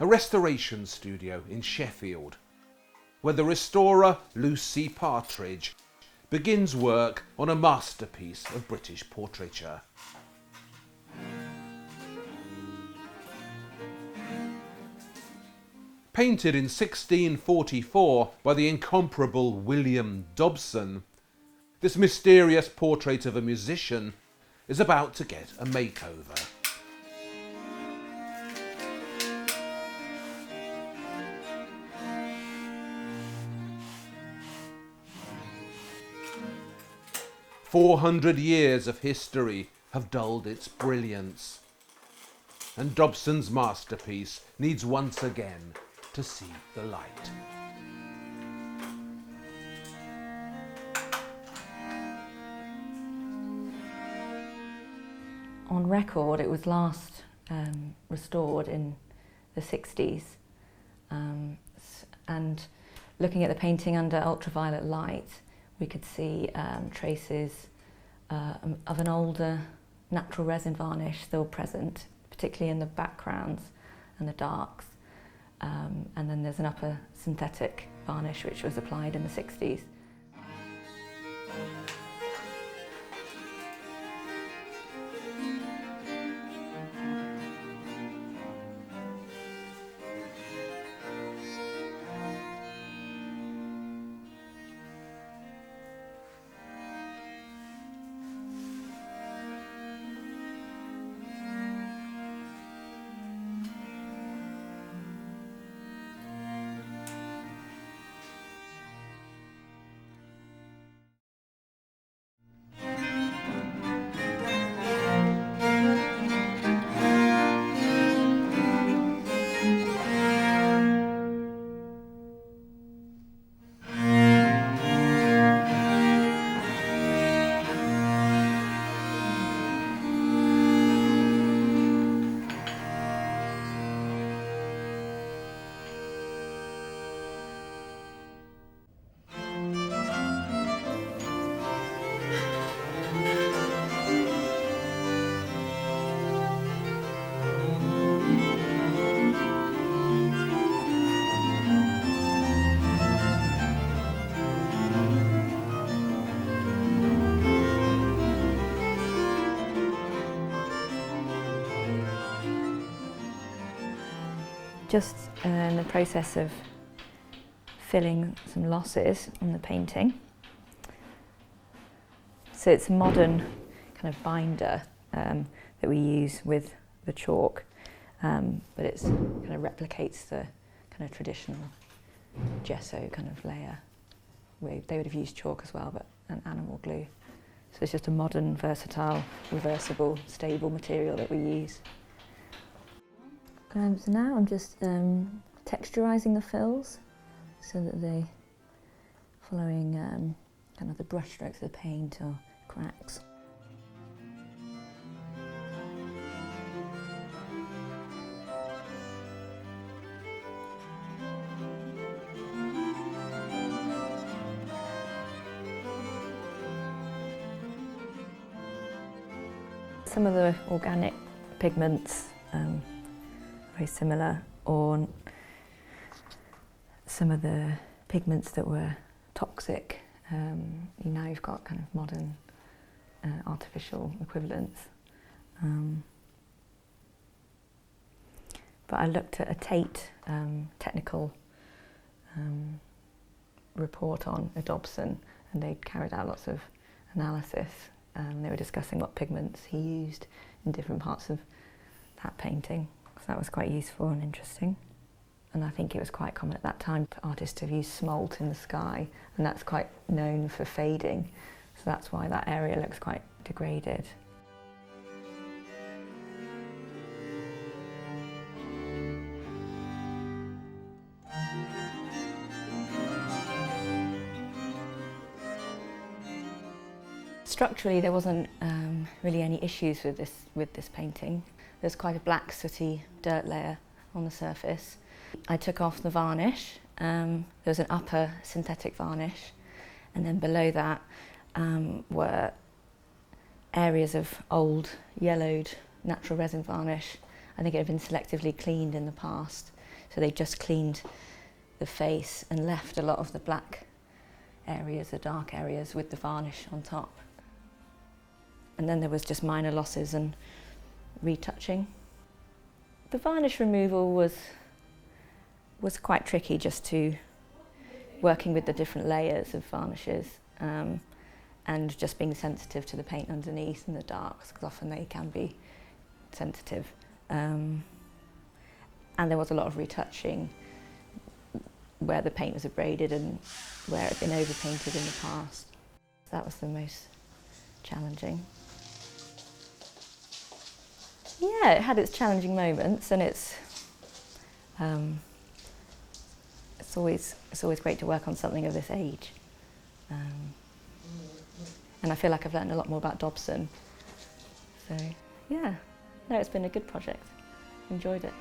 a restoration studio in Sheffield, where the restorer Lucy Partridge begins work on a masterpiece of British portraiture. Painted in 1644 by the incomparable William Dobson, this mysterious portrait of a musician is about to get a makeover. "400 years of history have dulled its brilliance, and Dobson's masterpiece needs once again to see the light." On record, it was last restored in the 60s, and looking at the painting under ultraviolet light, we could see traces of an older natural resin varnish still present, particularly in the backgrounds and the darks. And then there's an upper synthetic varnish which was applied in the 60s. Just in the process of filling some losses on the painting. So it's a modern kind of binder that we use with the chalk, but it kind of replicates the kind of traditional gesso kind of layer. They would have used chalk as well, but an animal glue. So it's just a modern, versatile, reversible, stable material that we use. So now I'm just texturising the fills so that they following kind of the brush strokes of the paint or cracks. Some of the organic pigments very similar, or some of the pigments that were toxic. Now you've got kind of modern artificial equivalents. But I looked at a Tate technical report on a Dobson, and they'd carried out lots of analysis. They were discussing what pigments he used in different parts of that painting. So that was quite useful and interesting. And I think it was quite common at that time for artists to have used smalt in the sky, and that's quite known for fading. So that's why that area looks quite degraded. Structurally, there wasn't really any issues with this painting. There's quite a black sooty dirt layer on the surface. I took off the varnish. There was an upper synthetic varnish, and then below that were areas of old yellowed natural resin varnish. I think it had been selectively cleaned in the past. So they just cleaned the face and left a lot of the black areas, the dark areas, with the varnish on top. And then there was just minor losses and retouching. The varnish removal was quite tricky, just to working with the different layers of varnishes and just being sensitive to the paint underneath and the darks, because often they can be sensitive. And there was a lot of retouching where the paint was abraded and where it had been overpainted in the past. That was the most challenging. Yeah, it had its challenging moments, and it's always great to work on something of this age. And I feel like I've learned a lot more about Dobson. So yeah, no, it's been a good project. Enjoyed it.